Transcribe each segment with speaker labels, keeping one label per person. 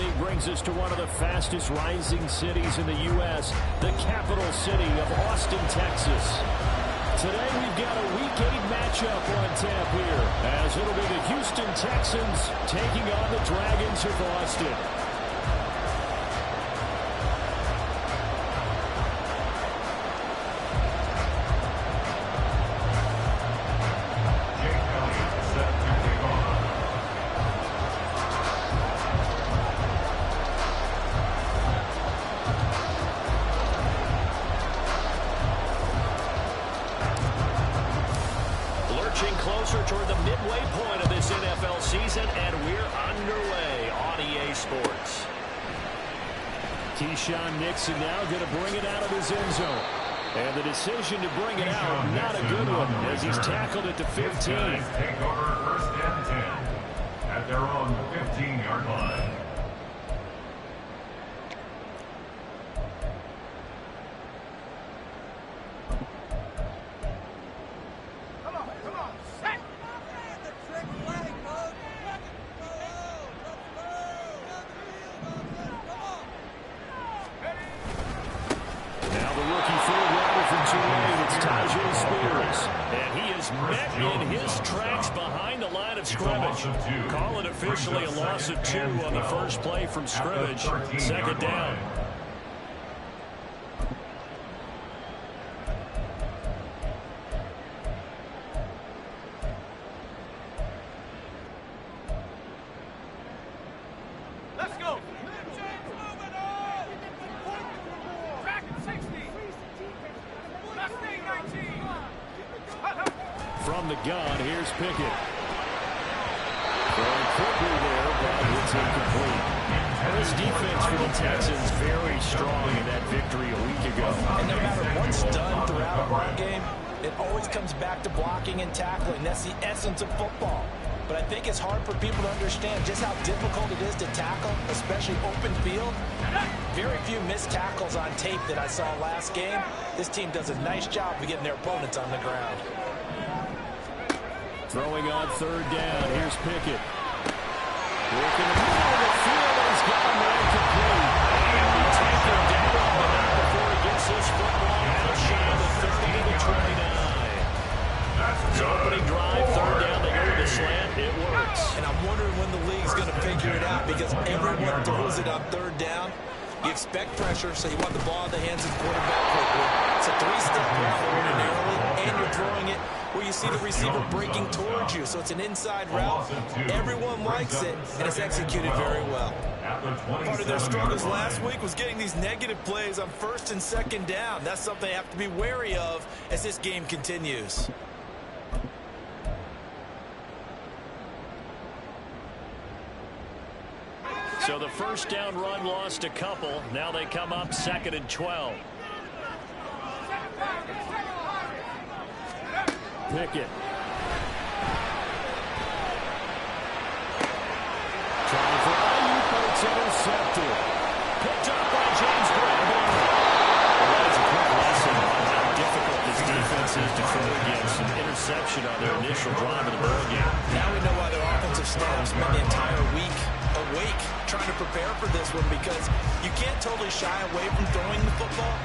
Speaker 1: League brings us to one of the fastest rising cities in the U.S., the capital city of Austin, Texas. Today we've got a Week 8 matchup on tap here, as it'll be the Houston Texans taking on the Dragons of Austin.
Speaker 2: Closer toward the midway point of this NFL season, and we're underway on EA Sports.
Speaker 1: Keyshawn Nixon now going to bring it out of his end zone. And the decision to bring it out, not a good one, as he's tackled at the 15.
Speaker 3: Take over first and 10 at their own 15-yard line.
Speaker 1: Call it officially a loss of 2 on the first play from scrimmage. Second down.
Speaker 4: Let's go.
Speaker 1: From the gun, here's Pickett. Going quickly there, but it's incomplete. This defense for the Texans very strong in that victory a week ago.
Speaker 5: And no matter what's done throughout a run game, it always comes back to blocking and tackling. That's the essence of football. But I think it's hard for people to understand just how difficult it is to tackle, especially open field. Very few missed tackles on tape that I saw last game. This team does a nice job of getting their opponents on the ground.
Speaker 1: Throwing on third down. Here's Pickett. Working in the middle of the field. He's got him right complete. And we take him down, but not before he gets this football out shy of the 30 to the 29. So opening drive, third down. They go to the slant. It works.
Speaker 5: And I'm wondering when the league's going to figure it out, because everyone throws it on third down. You expect pressure, so you want the ball in the hands of the quarterback quickly. It's a three-step route ordinarily, and you're throwing it where you see the receiver breaking towards you. So it's an inside route. Everyone likes it, and it's executed very well. Part of their struggles last week was getting these negative plays on first and second down. That's something they have to be wary of as this game continues.
Speaker 1: So the first down run lost a couple. Now they come up 2nd and 12. Pickett. Trying for Ayuk, but it's intercepted. Picked up by James Bradbury. Well, that is a quick lesson on how difficult this defense is to throw against. An interception on their initial drive of the ball game.
Speaker 5: Now we know why their offensive staff spent the entire week awake trying to prepare for this one, because you can't totally shy away from throwing the football,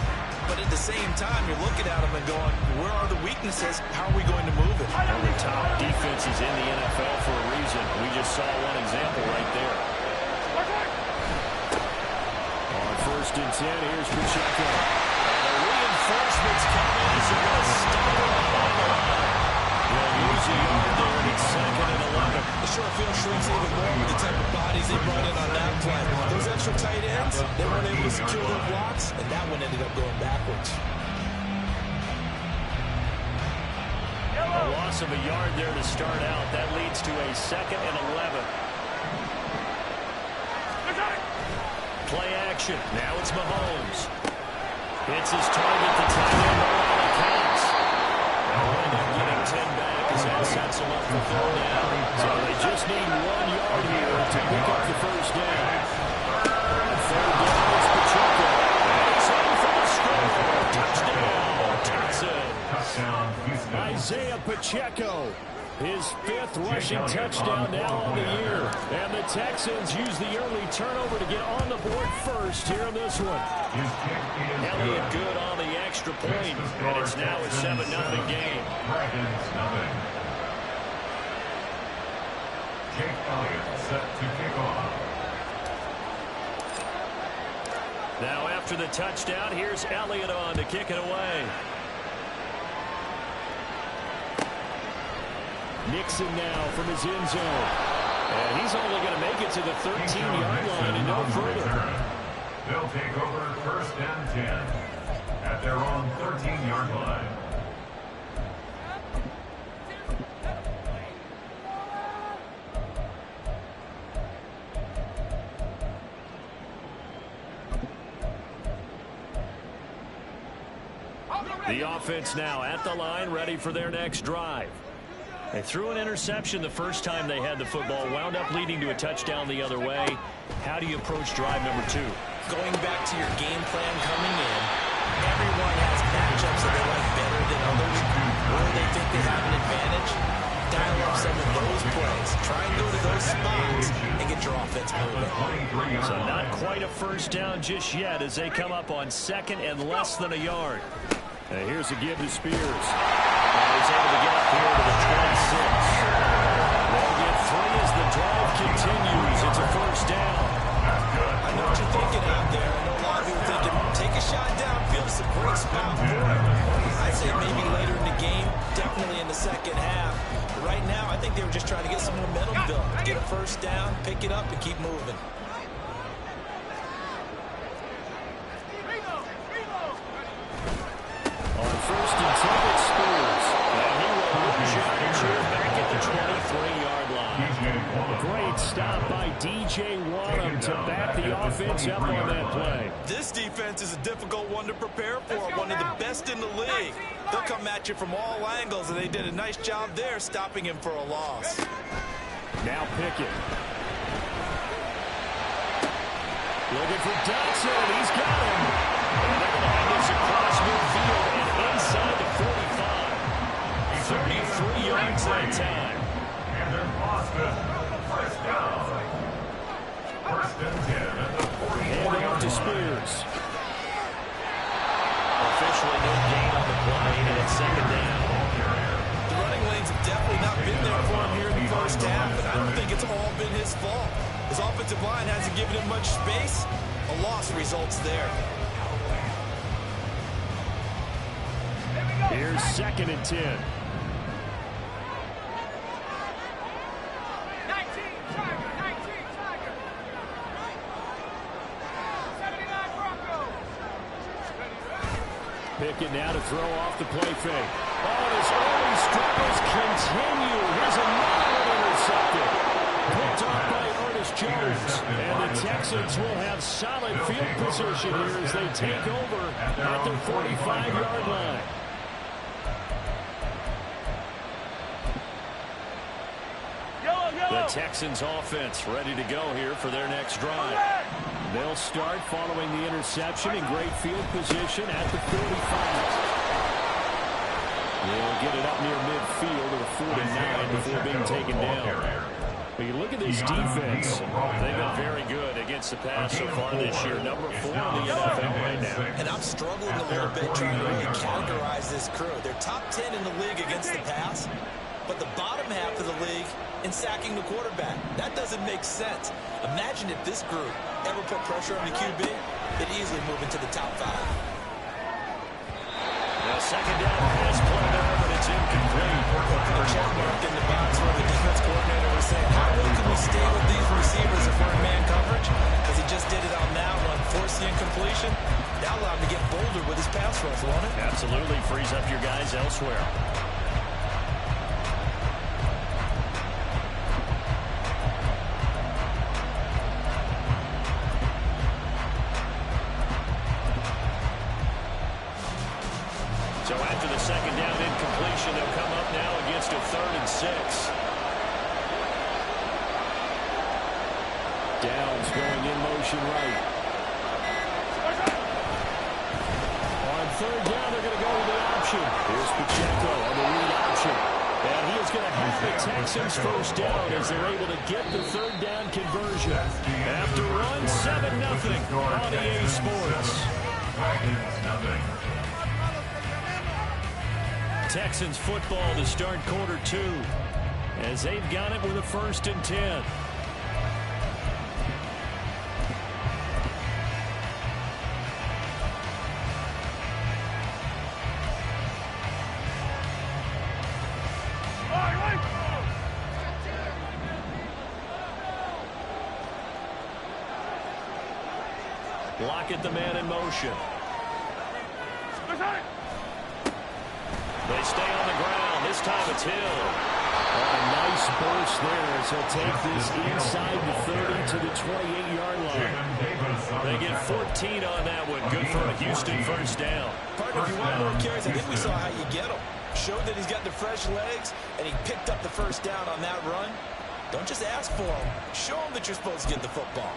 Speaker 5: but at the same time you're looking at them and going, where are the weaknesses? How are we going to move it?
Speaker 1: One of the top defenses in the NFL for a reason. We just saw one example right there. On 1st and 10, here's Pacheco. The reinforcements coming as they're going to stop it on the line. They'll lose a yard there, and it's 2nd and 11.
Speaker 5: The short field shrinks even more with the type of bodies they brought in on that play. Those extra tight ends, they weren't able to secure their blocks, and that one ended up going backwards.
Speaker 1: A loss of a yard there to start out. That leads to a 2nd and 11. Play action. Now it's Mahomes. Hits his target, the tight end, Marlon Cox. They'll wind up getting 10 back as that sets him up for 4 down. So they just need 1 yard here to pick up the first down. Third down is Pacheco. He's in for the score. Touchdown, Texans. Isaiah Pacheco, his 5th 4th rushing touchdown now on the year. And the Texans use the early turnover to get on the board first here in this one.
Speaker 2: Elliott good on the extra point, and it's now a 7-0 game.
Speaker 3: Dragons nothing. Jake Elliott set to kick off.
Speaker 2: Now after the touchdown, here's Elliott on to kick it away.
Speaker 1: Nixon now from his end zone. And he's only going to make it to the 13-yard line and no further.
Speaker 3: They'll take over 1st and 10 at their own 13-yard line.
Speaker 2: The offense now at the line, ready for their next drive. They threw an interception the first time they had the football, wound up leading to a touchdown the other way. How do you approach drive number 2?
Speaker 5: Going back to your game plan coming in, everyone has matchups that they like better than others. Where they think they have an advantage, dial up some of those plays. Try and go to those spots and get your offense moving.
Speaker 2: So not quite a first down just yet as they come up on 2nd and less than a yard.
Speaker 1: And here's a give to Spears.
Speaker 2: He's able to get up here to the 26. They'll get 3 as the drive continues. It's a first down.
Speaker 5: I know what you're thinking out there. I know a lot of people thinking, take a shot downfield. It's a great spot for it. I'd say maybe later in the game, definitely in the second half. But right now, I think they were just trying to get some momentum built. Get a first down, pick it up, and keep moving.
Speaker 1: On 1st and 10, it's Spears. And he will lose yardage here back at the 23-yard line. Great stop by D.J. Wonnum to back the offense up on that play.
Speaker 5: This defense is a difficult one to prepare for, one of the best in the league. They'll come at you from all angles, and they did a nice job there stopping him for a loss.
Speaker 1: Now Pickett. Looking for Dotson. He's got him. And they're going to have this across midfield and inside the 45. 33 yards that time.
Speaker 3: And they're Boston. First down. 1st and 10 at the 40-yard
Speaker 1: Hand off to
Speaker 3: line.
Speaker 1: Spears.
Speaker 2: Officially no gain on the play, and it's 2nd down.
Speaker 5: The running lanes have definitely not been there for him here in the first half, but I don't think it's all been his fault. His offensive line hasn't given him much space. A loss results there.
Speaker 1: Here's 2nd and 10. Pickett now to throw off the play fake. Oh, his early struggles continue. Here's another one intercepted. Picked off by Ernest Jones. And the Texans will have solid field position here as they take over at the 45-yard line.
Speaker 2: The Texans offense ready to go here for their next drive.
Speaker 1: They'll start following the interception in great field position at the 45. They'll get it up near midfield to the 49 before being taken down. But you look at this defense.
Speaker 2: They've been very good against the pass so far this year. Number 4 in the NFL right now.
Speaker 5: And I'm struggling a little bit trying to really categorize this crew. They're top 10 in the league against the pass, but the bottom half of the league in sacking the quarterback. That doesn't make sense. Imagine if this group ever put pressure on the QB, they'd easily move into the top 5.
Speaker 2: Now 2nd down pass play there, but it's incomplete.
Speaker 5: The check mark in the box where the defense coordinator was saying, how well can we stay with these receivers if we're in man coverage? Because he just did it on that one, forced the incompletion. That allowed him to get bolder with his pass rush, won't it?
Speaker 2: Absolutely frees up your guys elsewhere. So after the 2nd down incompletion, they'll come up now against a 3rd and 6.
Speaker 1: Downs going in motion right. On 3rd down, they're going to go with the option. Here's Pacheco on the read option.
Speaker 2: And he is going to have the Texans first down as they're able to get the third down conversion. After one, 7-0 on EA Sports. Texans football to start quarter 2 as they've got it with a 1st and 10. Lockett, the man in motion. They stay on the ground. This time it's Hill.
Speaker 1: A nice burst there as he'll take this inside the 30 to the 28-yard line.
Speaker 2: They get 14 on that one. Good for a Houston first down.
Speaker 5: Partner, if you want more carries, I think we saw how you get him. Showed that he's got the fresh legs, and he picked up the first down on that run. Don't just ask for him. Show him that you're supposed to get the football.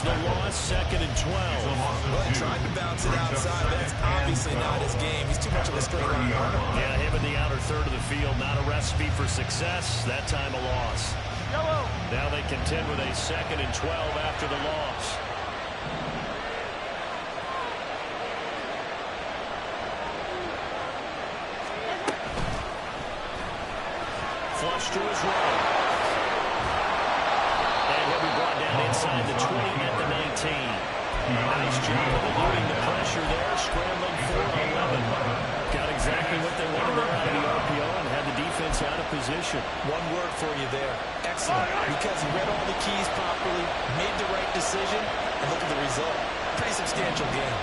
Speaker 2: The loss, 2nd and 12.
Speaker 5: Well, he tried to bounce it outside, but that's obviously not his game. He's too much of a straight line runner.
Speaker 2: Yeah, him in the outer third of the field, not a recipe for success. That time a loss. Now they contend with a 2nd and 12 after the loss. Flush to his right. Inside the 20 at the 19. Nice job of eluding the pressure there, scrambling for 11. Got exactly what they wanted there out of the RPO and had the defense out of position.
Speaker 5: One word for you there. Excellent. Because he read all the keys properly, made the right decision, and look at the result. Pretty substantial game.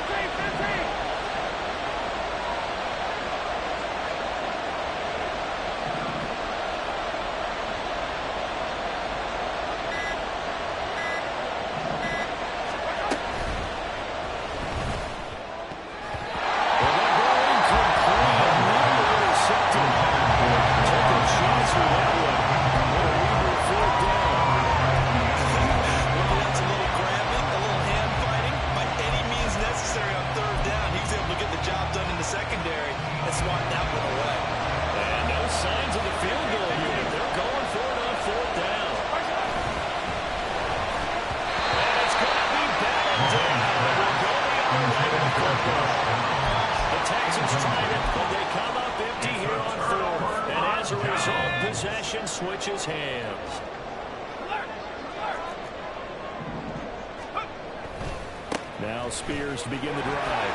Speaker 3: 15.
Speaker 2: The Texans tried it, but they come up empty here on 4th. And as a result, possession switches hands. Now Spears to begin the drive.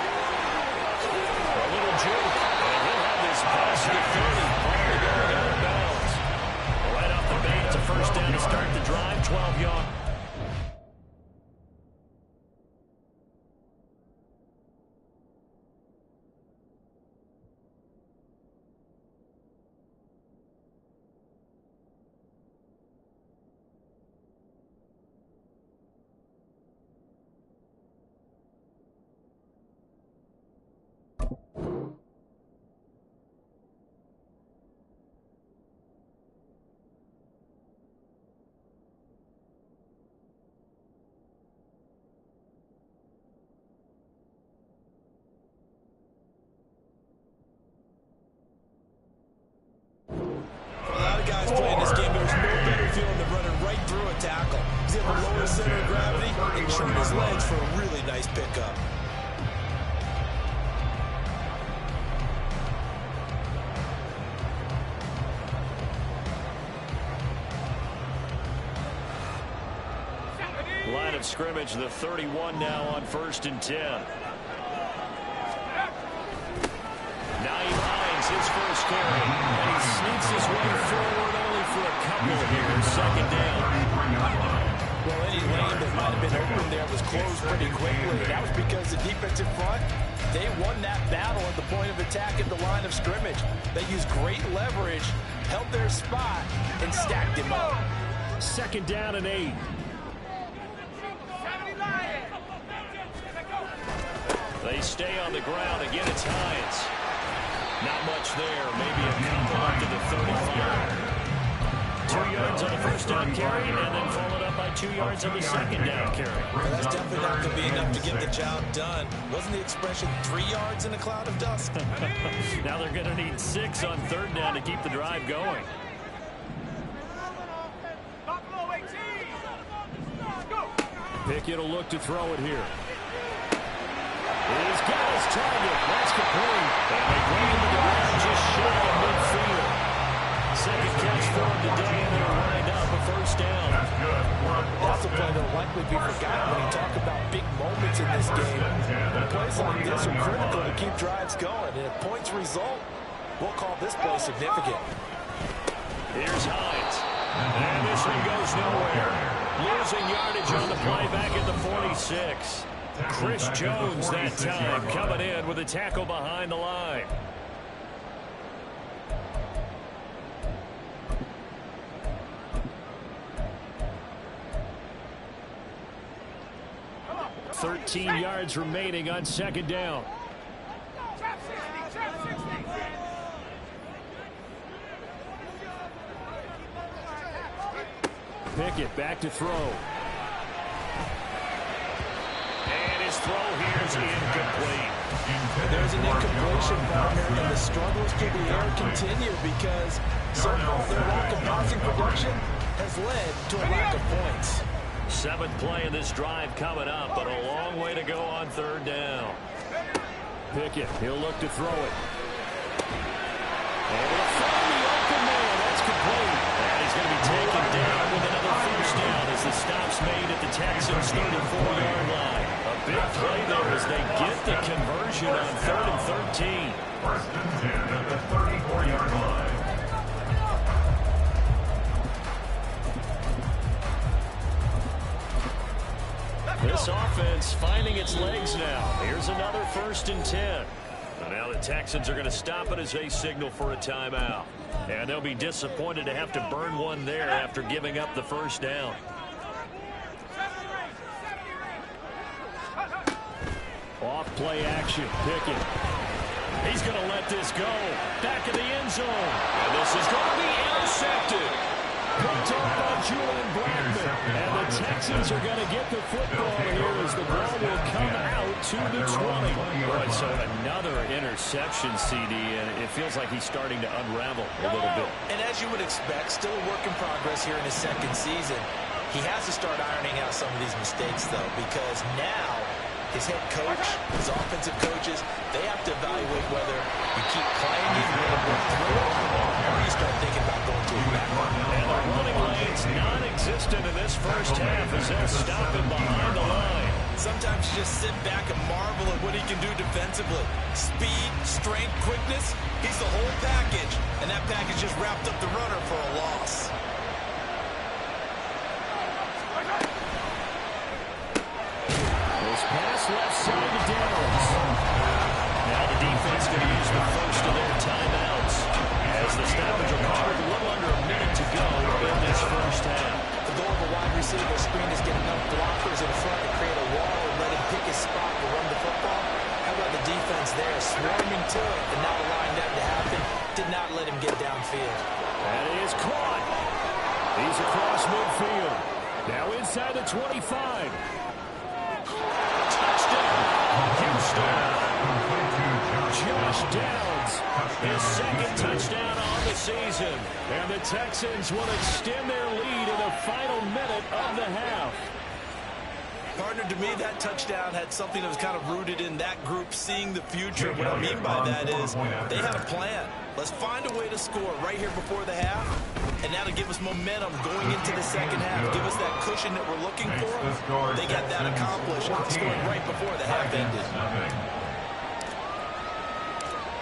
Speaker 2: A little juke, and he'll have this pass to the 30. Probably going out of bounds. Right off the bat, it's a first down to start the drive, 12 yards.
Speaker 5: Playing this game, there's no better feeling than running right through a tackle. He's able to lower his center of gravity and turn his legs for a really nice pickup.
Speaker 2: Line of scrimmage, the 31 now on 1st and 10. Now he lines his first carry, and he sneaks his way forward only for a couple here. 2nd down.
Speaker 5: Well, any lane that might have been open there was closed pretty quickly. That was because the defensive front, they won that battle at the point of attack at the line of scrimmage. They used great leverage, held their spot, and stacked him up.
Speaker 2: 2nd down and 8. They stay on the ground. Again, it's Hines. Not much there. Maybe a couple up to the 35. 2 yards on the first down carry, and then followed up by 2 yards on the 2nd down carry.
Speaker 5: Well, that's definitely not going to be enough to get the job done. Wasn't the expression 3 yards in a cloud of dust?
Speaker 2: Now they're going to need 6 on 3rd down to keep the drive going. Pickett will look to throw it here. He's got his target. That's complete. And they bring him to the ground just shy of midfield. 2nd catch for him today, and they'll wind up a 1st down.
Speaker 5: That's a play that'll likely be forgotten when you talk about big moments in this game. When plays like this are critical to keep drives going. And if points result, we'll call this play significant.
Speaker 2: Here's Hines. And this one goes nowhere. Losing yardage on the play back at the 46. Chris Jones that time coming in with a tackle behind the line. $13 yards remaining on 2nd down. Pickett back to throw. And his throw here is incomplete.
Speaker 5: There's an incompletion, partner, and the struggles through the air continue because so far their lack of passing production has led to a lack of points.
Speaker 2: 7th play of this drive coming up, but a long way to go on 3rd down. Pickett, he'll look to throw it. Able to find the open man. That's complete. And he's going to be taken down with another 1st down as the stop's made at the Texans' 34-yard line. A big play there as they get the conversion on 3rd and 13.
Speaker 3: 1st and 10 at the 34-yard line.
Speaker 2: This offense finding its legs now. Here's another 1st and 10. So now the Texans are going to stop it as they signal for a timeout. And they'll be disappointed to have to burn one there after giving up the 1st down. Off play action. Pickett. He's going to let this go. Back in the end zone. And this is going to be intercepted. Picked up by Julian Blackmon. And the Texans are going to get the football here as the ball will come out to the 20. Boy, so another interception, CD, and it feels like he's starting to unravel a little bit.
Speaker 5: And as you would expect, still a work in progress here in his 2nd season. He has to start ironing out some of these mistakes, though, because now his head coach, his offensive coaches, they have to evaluate whether you keep playing it, let him work through it, or you start thinking about going to a backup.
Speaker 2: And the running lane's non-existent in this 1st half as they'll stop him behind the line.
Speaker 5: Sometimes you just sit back and marvel at what he can do defensively. Speed, strength, quickness, he's the whole package. And that package just wrapped up the runner for a loss.
Speaker 2: Pass left side to Downs. Now the defense going to use the 1st of their timeouts as the stoppage occurred with a little under a minute to go in this 1st half.
Speaker 5: The goal of a wide receiver screen is get enough blockers in front to create a wall and let him pick his spot to run the football. How about the defense there swarming to it and not allowing that to happen? Did not let him get downfield.
Speaker 2: And he is caught. He's across midfield. Now inside the 25. Josh Downs, his 2nd touchdown on the season. And the Texans will extend their lead in the final minute of the half.
Speaker 5: Partner, to me, that touchdown had something that was kind of rooted in that group seeing the future. What I mean by that is they had a plan. Let's find a way to score right here before the half. And now to give us momentum going into the 2nd half, give us that cushion that we're looking for. They got that accomplished, scoring right before the half ended.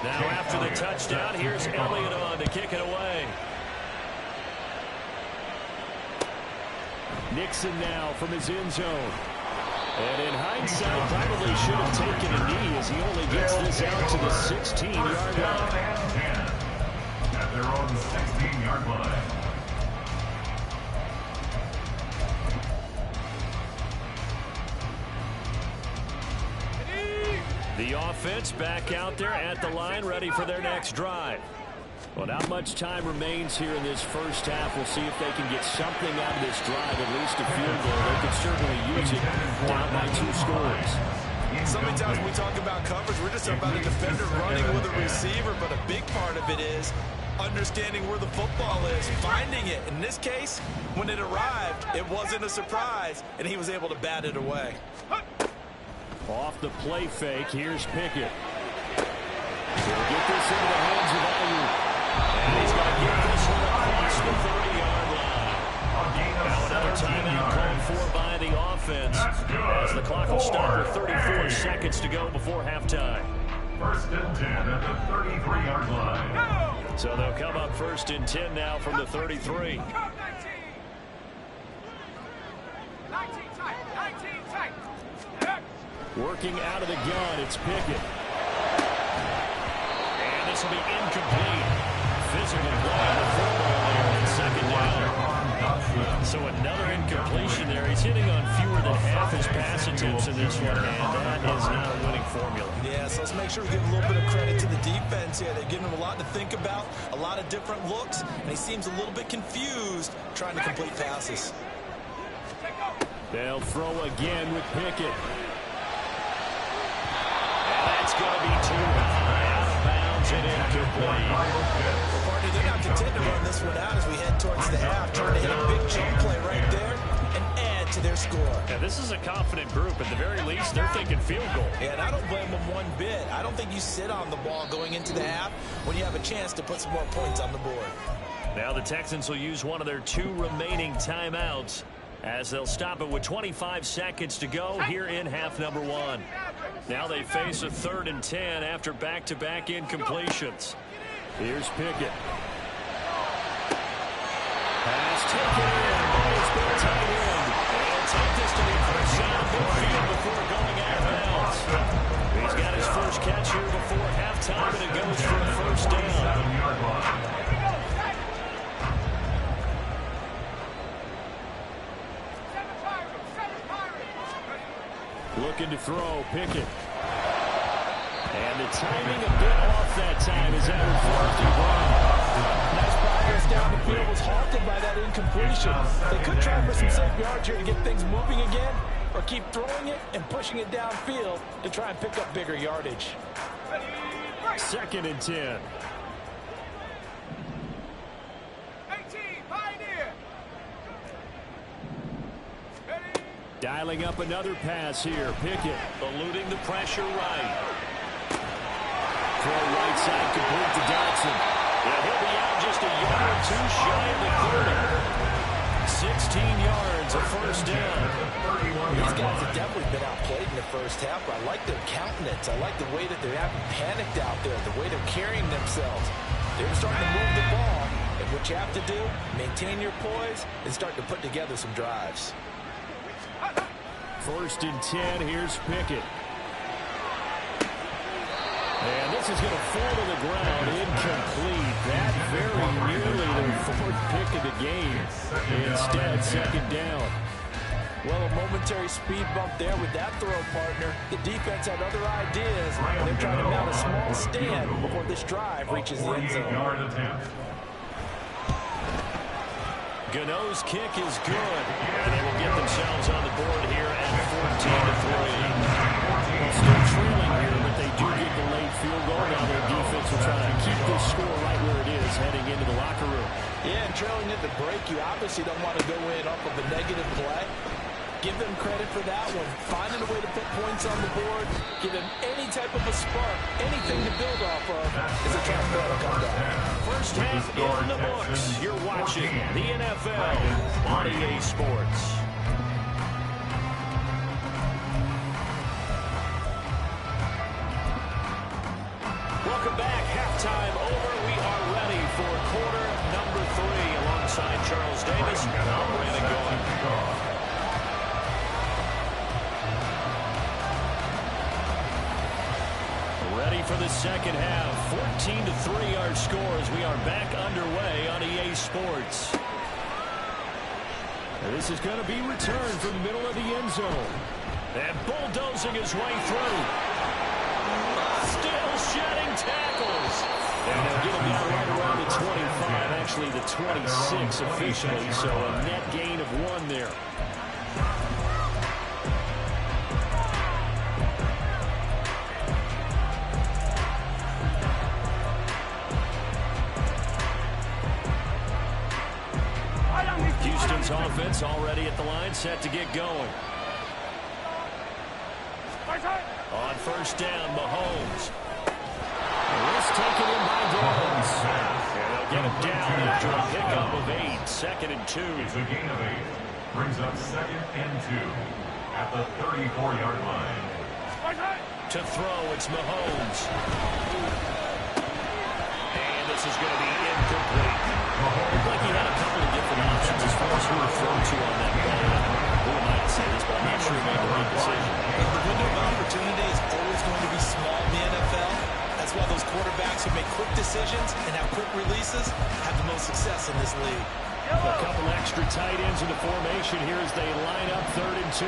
Speaker 2: Now after the touchdown, here's Elliott on to kick it away. Nixon now from his end zone. And in hindsight, probably should have taken a knee as he only gets this out to the 16-yard line.
Speaker 3: At their own 16-yard line.
Speaker 1: The offense back out there at the line, ready for their next drive. Well, not much time remains here in this first half. We'll see if they can get something out of this drive, at least a field goal. They could certainly use it down by 2 scores.
Speaker 5: So many times when we talk about coverage, we're just talking about a defender running with a receiver, but a big part of it is understanding where the football is, finding it. In this case, when it arrived, it wasn't a surprise, and he was able to bat it away.
Speaker 1: Off the play fake, here's Pickett. He'll get this into the hands of Ayuk. And he's going to get this one across the 30-yard line. Now another timeout called for by the offense as the clock will stop with 34 seconds to go before halftime.
Speaker 3: First and 10 at the 33-yard line.
Speaker 1: So they'll come up first and 10 now from the 33. Working out of the gun, it's Pickett. And this will be incomplete. Physical play on the football there in second down. So another incompletion there. He's hitting on fewer than half his pass attempts in this one, and that is not a winning formula.
Speaker 5: Yeah, so let's make sure we give a little bit of credit to the defense here. They've given him a lot to think about, a lot of different looks, and he seems a little bit confused trying to complete passes.
Speaker 1: They'll throw again with Pickett. That's going to be too high, out of bounds and incomplete.
Speaker 5: Well, partner, they're not content to run this one out as we head towards the half, trying to hit a big chunk play right there and add to their score.
Speaker 1: Now, this is a confident group. At the very least, they're thinking field goal.
Speaker 5: Yeah, and I don't blame them one bit. I don't think you sit on the ball going into the half when you have a chance to put some more points on the board.
Speaker 1: Now the Texans will use one of their 2 remaining timeouts as they'll stop it with 25 seconds to go here in half number 1. Now they face a 3rd and 10 after back-to-back incompletions. Here's Pickett. Pass taken in by his big tight end. They'll take this to the first down midfield before going out of bounds. He's got his first catch here before halftime, and it goes for a first down. Looking to throw, Pickett. And the timing a bit off that time as that was Brown.
Speaker 4: Nice progress down the field was halted by that incompletion. They could try for some safe yards here to get things moving again, or keep throwing it and pushing it downfield to try and pick up bigger yardage.
Speaker 1: 2nd and 10. Dialing up another pass here. Pickett eluding the pressure right. Throw right side complete to Dotson. Yeah, he'll be out just a yard or 2 shy of the 30. 16 yards, a first down.
Speaker 5: These guys have definitely been outplayed in the first half, but I like their countenance. I like the way that they haven't panicked out there, the way they're carrying themselves. They're starting to move the ball, and what you have to do, maintain your poise and start to put together some drives.
Speaker 1: 1st and 10, here's Pickett. And this is going to fall to the ground, incomplete. That very nearly their 4th pick of the game. Instead, 2nd down.
Speaker 4: Well, a momentary speed bump there with that throw, partner. The defense had other ideas. They're trying to mount a small stand before this drive reaches the end zone.
Speaker 1: Gano's kick is good, and they will get themselves on the board here at 14-3. Still trailing here, but they do get the late field goal. Now their defense will try to keep this score right where it is heading into the locker room.
Speaker 4: Yeah, and trailing at the break, you obviously don't want to go in off of a negative play. Give them credit for that one. Finding a way to put points on the board, give them any type of a spark, anything to build off of as they try to build a comeback.
Speaker 1: First half in the books. You're watching the NFL on EA Sports. Welcome back. Halftime over. We are ready for quarter number 3 alongside Charles Davis. I'm Brandon Gaudin. Ready for the second half. 14-3 our score as we are back underway on EA Sports. This is going to be returned from the middle of the end zone. And bulldozing his way through. And they'll get him down right around the 25, actually the 26 officially, so a net gain of 1 there. Houston's offense already at the line, set to get going. On first down, Mahomes. This taken in by Downs. And they'll get him down after a pickup of 8. 2nd and 2.
Speaker 3: It's a gain of 8. Brings up 2nd and 2 at the 34-yard line.
Speaker 1: To throw, it's Mahomes. And this is going to be incomplete. Looked like he had a couple of different options as far as who to throw to on that play. Who am I to say this, but I'm not sure he made the right decision.
Speaker 5: The window of opportunity is always going to be small in the NFL. That's why those quarterbacks who make quick decisions and have quick releases have the most success in this league.
Speaker 1: A couple extra tight ends in the formation here as they line up 3rd and 2.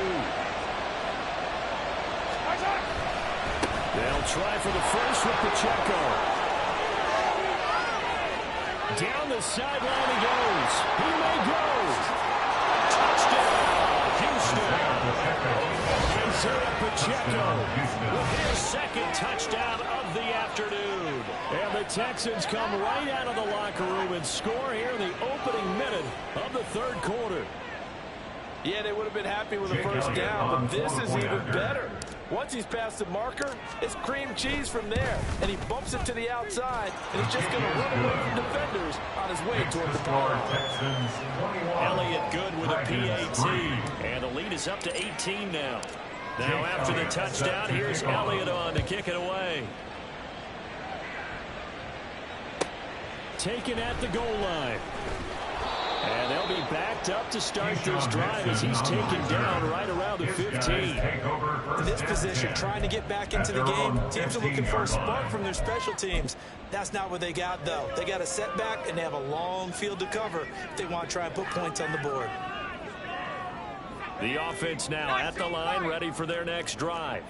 Speaker 1: They'll try for the first with Pacheco. Down the sideline he goes. He may go. Touchdown, Houston. Isaiah Pacheco with his 2nd touchdown of the afternoon. And the Texans come right out of the locker room and score here in the opening minute of the 3rd quarter.
Speaker 4: Yeah, they would have been happy with a first down, but this is even better. Once he's past the marker, it's cream cheese from there. And he bumps it to the outside, and he's just going to run away from defenders on his way toward the ball.
Speaker 1: Elliott good with a PAT. And the lead is up to 18 now. Now after the touchdown, here's Elliott on to kick it away. Taken at the goal line. And they'll be backed up to start this drive as he's taken down right around the 15.
Speaker 5: In this position, trying to get back into the game, teams are looking for a spark from their special teams. That's not what they got, though. They got a setback, and they have a long field to cover if they want to try and put points on the board.
Speaker 1: The offense now at the line, ready for their next drive.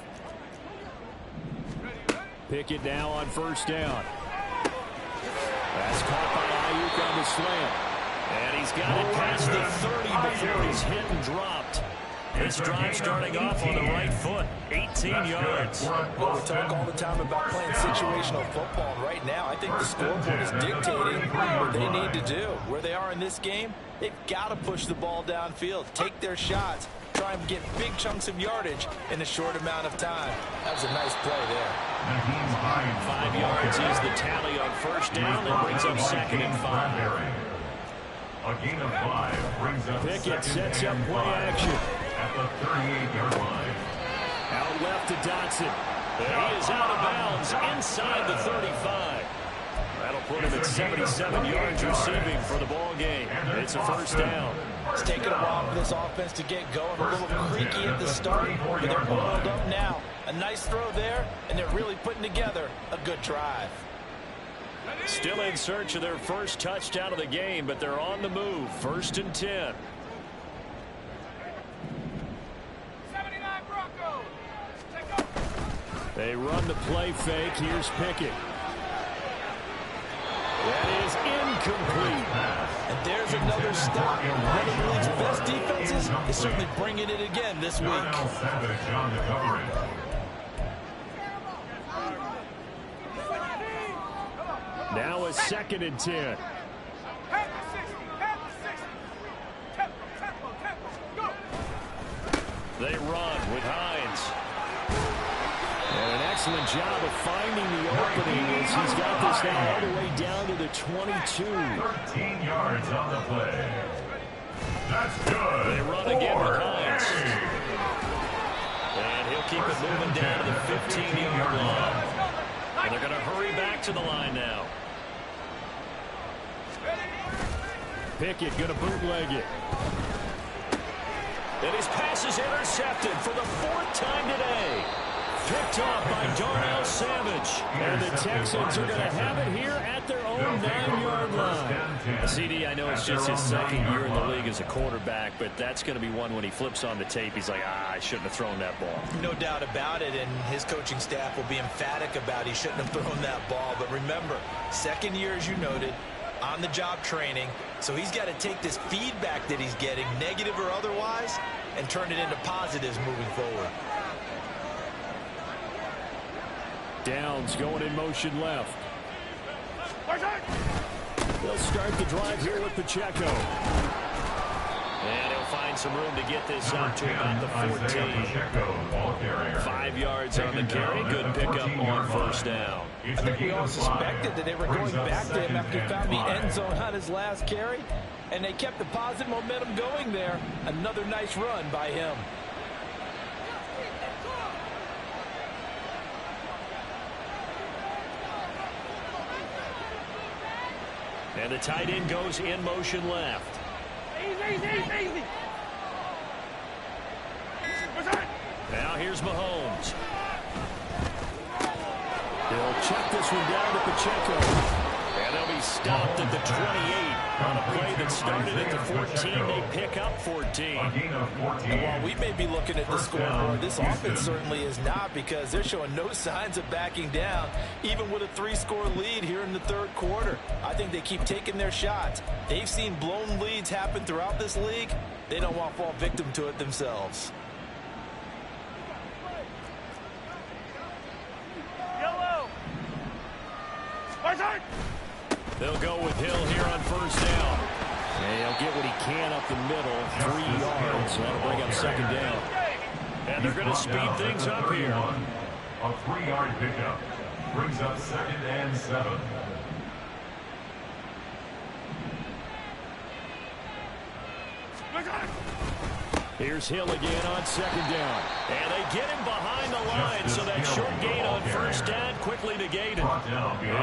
Speaker 1: Pickett now on first down. That's caught by Ayuk on the slant. And he's got it past the 30 before he's hit and dropped. This drive starting off on the right foot, 18 yards.
Speaker 4: Well, we talk all the time about playing situational football. Right now, I think the scoreboard is dictating what they need to do. Where they are in this game, they've got to push the ball downfield, take their shots, try and get big chunks of yardage in a short amount of time. That was a nice play there.
Speaker 1: 5 yards is the tally on first down. That brings up 2nd and 5.
Speaker 3: A gain of 5 brings up
Speaker 1: Pickett sets up play action.
Speaker 3: At the 38-yard line.
Speaker 1: Out left to Dotson. He is out of bounds inside the 35. That'll put him at 77 yards receiving for the ball game. It's a first down.
Speaker 4: It's taken a while for this offense to get going. A little creaky at the start, but they're oiled up now. A nice throw there, and they're really putting together a good drive.
Speaker 1: Still in search of their first touchdown of the game, but they're on the move. 1st and 10. They run the play fake. Here's Pickett. That is incomplete.
Speaker 4: And there's another stop. One of the league's best defenses is certainly bringing it again this week.
Speaker 3: Savage on the coverage.
Speaker 1: Now a 2nd and 10. They run with Hines. And an excellent job of finding the opening as he's got this now all the way down to the 22.
Speaker 3: 13 yards on the play. That's good.
Speaker 1: They run again with Hines. And he'll keep it moving down to the 15-yard line. And they're going to hurry back to the line now. Pickett going to bootleg it. And his pass is intercepted for the 4th time today. Picked off by Darnell Savage. pitch. And the Texans are going to have it here at their own 9-yard line. CD, I know it's just his second year in the league as a quarterback, but that's going to be one when he flips on the tape. He's like, I shouldn't have thrown that ball.
Speaker 5: No doubt about it, and his coaching staff will be emphatic about he shouldn't have thrown that ball. But remember, second year, as you noted, on-the-job training, so he's got to take this feedback that he's getting, negative or otherwise, and turn it into positives moving forward.
Speaker 1: Downs going in motion left. They'll start the drive here with Pacheco. And he'll find some room to get this up to about the 14. 5 yards on the carry. Good pickup on first down.
Speaker 4: I think we all suspected that they were going back to him after he found the end zone on his last carry, and they kept the positive momentum going there. Another nice run by him.
Speaker 1: And the tight end goes in motion left. Easy. Now here's Mahomes. He'll check this one down to Pacheco. And they'll be stopped at the 28 on a play that started at the 14. They pick up 14.
Speaker 4: And while we may be looking at the scoreboard, this offense certainly is not, because they're showing no signs of backing down, even with a 3-score lead here in the third quarter. I think they keep taking their shots. They've seen blown leads happen throughout this league. They don't want to fall victim to it themselves.
Speaker 1: They'll go with Hill here on first down. And he'll get what he can up the middle, 3 yards. That'll bring up second down. And they're going to speed things up here.
Speaker 3: A 3-yard pickup brings up 2nd and 7.
Speaker 1: Here's Hill again on second down. And they get him behind the line, so that short gain on first down quickly negated.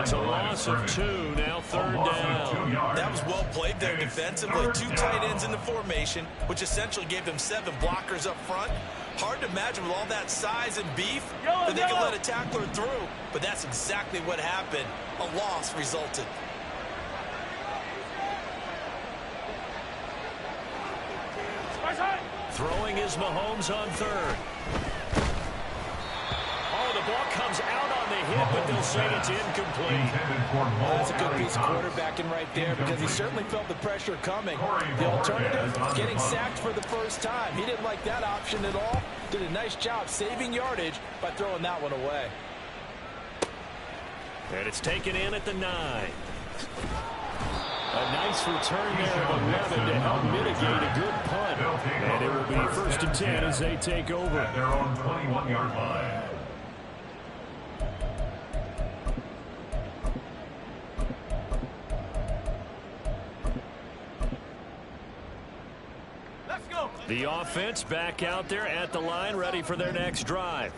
Speaker 1: It's a loss of 2, now third down.
Speaker 5: That was well played there defensively. 2 tight ends in the formation, which essentially gave them 7 blockers up front. Hard to imagine with all that size and beef that they could let a tackler through, but that's exactly what happened. A loss resulted.
Speaker 1: Throwing is Mahomes on third. Oh, the ball comes out on the hit, but they'll say it's incomplete.
Speaker 4: That's a good piece of quarterbacking right there, because he certainly felt the pressure coming. The alternative is getting sacked for the first time. He didn't like that option at all. Did a nice job saving yardage by throwing that one away.
Speaker 1: And it's taken in at the 9. A nice return there of 11 to help mitigate a good punt. And it will be 1st and 10 as they take over.
Speaker 3: At their own 21-yard line.
Speaker 1: Let's go. The offense back out there at the line, ready for their next drive.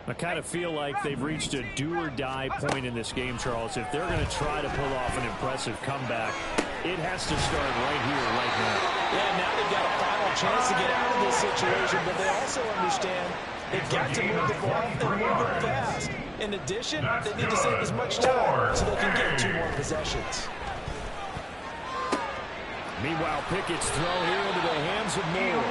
Speaker 1: I kind of feel like they've reached a do-or-die point in this game, Charles. If they're going to try to pull off an impressive comeback, it has to start right here, right now.
Speaker 4: Yeah, now they've got a final chance to get out of this situation, but they also understand they've got to move the ball and move it fast. In addition, they need to save as much time so they can get 2 more possessions.
Speaker 1: Meanwhile, Pickett's throw here into the hands of Moore.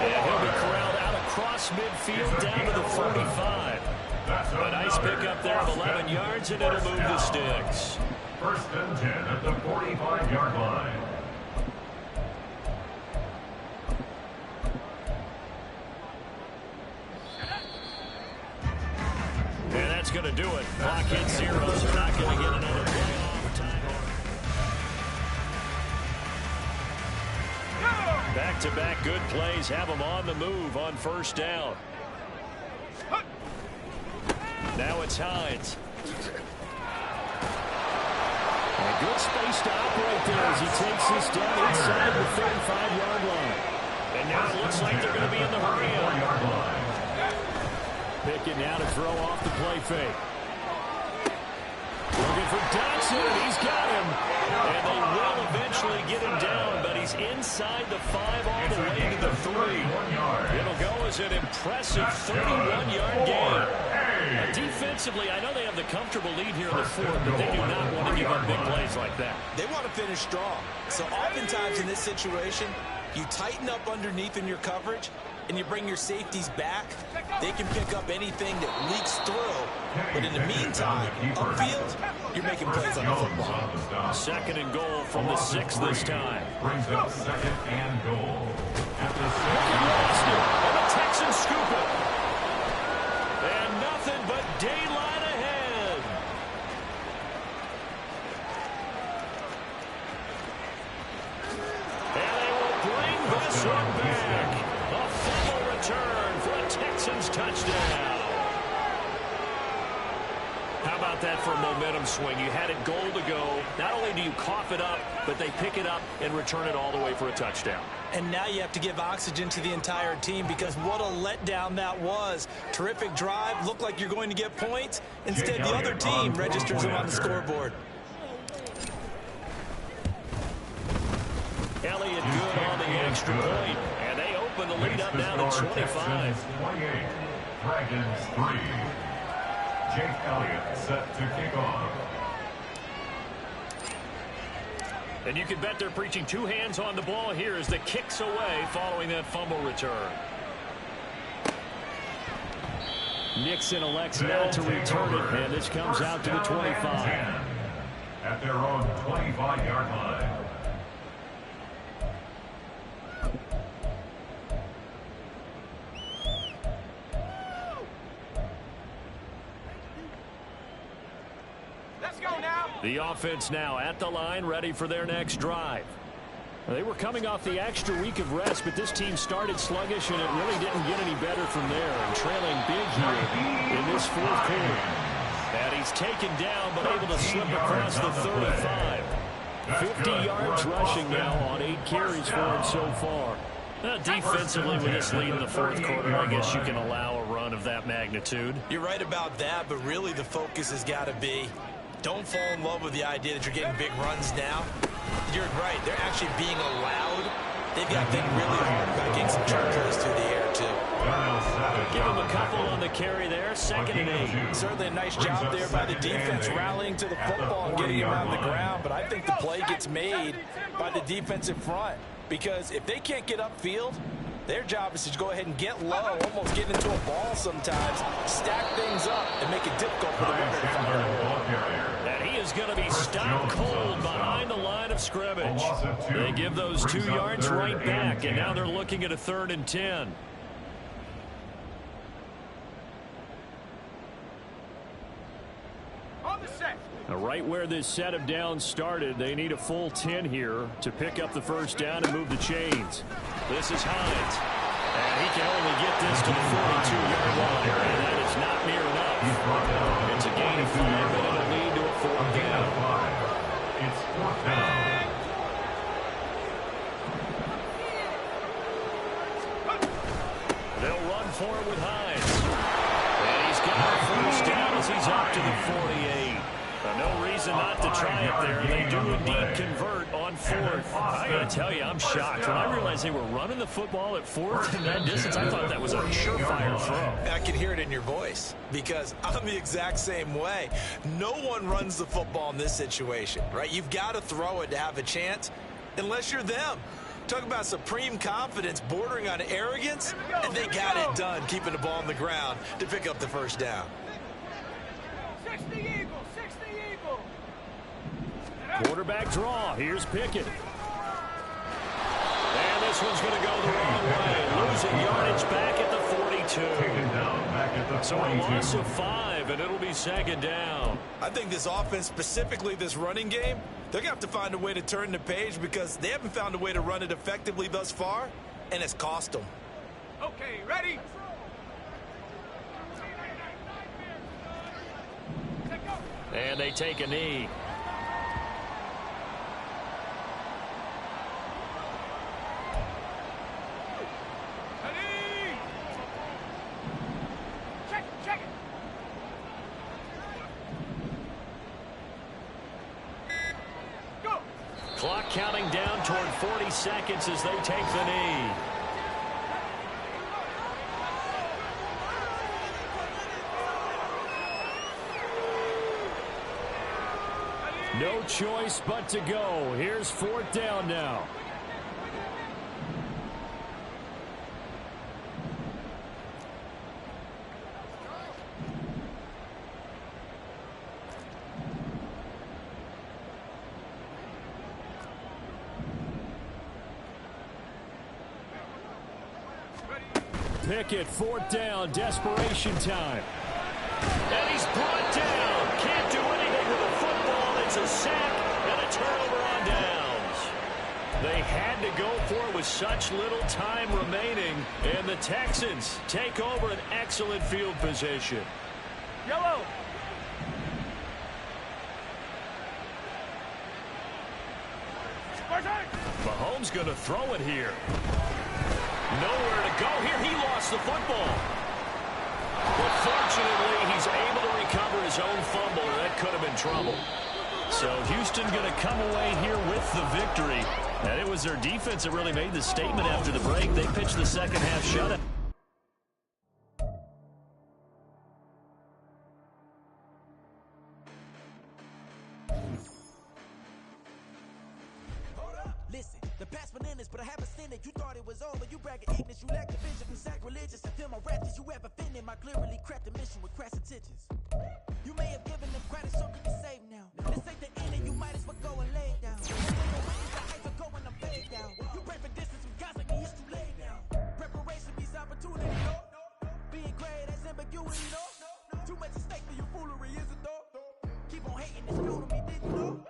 Speaker 1: And he'll be corralled out across midfield down to the 45. A nice pickup there of 11 yards, and it'll move the sticks.
Speaker 3: 1st and 10 at the 45-yard line.
Speaker 1: And that's going to do it. Clock hits 0, so not going to get another playoff time. Back-to-back good plays have them on the move on first down. Now it's Hines. A good space to operate there as he takes this down inside the 35-yard line. And now it looks like they're going to be in the hurry-up. Pickett now to throw off the play fake. Looking for Dotson, and he's got him. And they will eventually get him down, but he's inside the 5 all the way to the 3. It'll go as an impressive 31-yard gain. Defensively, I know they have the comfortable lead here in the fourth, but they do not want to give up big plays like that.
Speaker 5: They want to finish strong. So oftentimes in this situation, you tighten up underneath in your coverage, and you bring your safeties back. They can pick up anything that leaks through. But in the meantime, upfield, you're making plays on the football.
Speaker 1: Second and goal from the 6 this time.
Speaker 3: Brings up second and goal. At the
Speaker 1: And the Texans scoop it. And nothing but daylight ahead. And they will bring this one back. A fumble return for a Texans touchdown. How about that for a momentum swing? You had it goal to go. Not only do you cough it up, but they pick it up and return it all the way for a touchdown.
Speaker 5: And now you have to give oxygen to the entire team because what a letdown that was. Terrific drive. Looked like you're going to get points. Instead, the other team registers them on the scoreboard.
Speaker 1: Elliott good on the extra point. And they open the lead up now to 25.
Speaker 3: 28. Dragons 3. Jake Elliott set to kick off.
Speaker 1: And you can bet they're preaching two hands on the ball here as the kicks away following that fumble return. Nixon elects now to return it, and this comes out to the 25.
Speaker 3: At their own 25-yard line.
Speaker 1: The offense now at the line, ready for their next drive. They were coming off the extra week of rest, but this team started sluggish, and it really didn't get any better from there. And trailing big here in this fourth quarter. And he's taken down, but able to slip across the 35. 50 yards rushing now on 8 carries for him so far. Defensively, with this lead in the fourth quarter, I guess you can allow a run of that magnitude.
Speaker 5: You're right about that, but really the focus has got to be don't fall in love with the idea that you're getting big runs now. You're right. They're actually being allowed. They've got to think really hard about getting some charges through the air, too.
Speaker 1: Give them a couple on the carry there. Second and 8.
Speaker 4: Certainly a nice job there by the defense rallying to the football and getting him on the ground. But I think the play gets made by the defensive front. Because if they can't get upfield, their job is to go ahead and get low, almost get into a ball sometimes, stack things up, and make it difficult for the runner to find out.
Speaker 1: And he is going to be stopped cold behind the line of scrimmage. They give those 2 yards right back, and now they're looking at a 3rd and 10. Right where this set of downs started, they need a full 10 here to pick up the first down and move the chains. This is Hines. And he can only get this to the 42-yard line, and that is not near enough. It's a gain of 5, but it'll lead to a 4th down.
Speaker 3: It's 4th down.
Speaker 1: They'll run for it with Hines. And he's got a first down as he's up to the 48. No reason not to try it there. They do indeed convert on 4th. I got to tell you, I'm shocked. When I realized they were running the football at 4th in that distance, I thought that was a surefire throw.
Speaker 5: I can hear it in your voice because I'm the exact same way. No one runs the football in this situation, right? You've got to throw it to have a chance unless you're them. Talk about supreme confidence bordering on arrogance, and they got it done keeping the ball on the ground to pick up the first down.
Speaker 6: 60 Eagles, 60 Eagles.
Speaker 1: Quarterback draw. Here's Pickett. And this one's going to go the wrong way. Losing yardage back at the 42.
Speaker 3: Taken down back at the 42.
Speaker 1: So a loss of 5, and it'll be 2nd down.
Speaker 5: I think this offense, specifically this running game, they're going to have to find a way to turn the page because they haven't found a way to run it effectively thus far, and it's cost them.
Speaker 6: Okay, ready?
Speaker 1: And they take a knee.
Speaker 6: Ready? Check it. Go.
Speaker 1: Clock counting down toward 40 seconds as they take the knee. No choice but to go. Here's 4th down now. Pickett, 4th down, desperation time.
Speaker 2: And he's brought down. Can't do anything with the football. It's a sack and a turnover on downs.
Speaker 1: They had to go for it with such little time remaining. And the Texans take over an excellent field position.
Speaker 6: Yellow.
Speaker 1: Mahomes going to throw it here.
Speaker 2: Nowhere to go here. He lost the football. But fortunately, he's able to recover his own fumble, or that could have been trouble.
Speaker 1: So Houston going to come away here with the victory. And it was their defense that really made the statement after the break. They pitched the second half shutout.
Speaker 7: Listen, the past bananas, but I haven't seen it. You thought it was over. You bragging ignorance. You lack the vision. I'm sacrilegious. I feel my wrath. Did you ever offended my clearly crafted mission with crass intentions? You may have given them credit, so can you save now? This ain't the end, and you might as well go and lay down. I ain't go and I'm fade down. You pray for distance from guys like me, it's too late now. Preparation means opportunity, no? Being great, that's ambiguity, no? Too much at stake for your foolery, is it though? Keep on hating, it's fuel to me, did you know?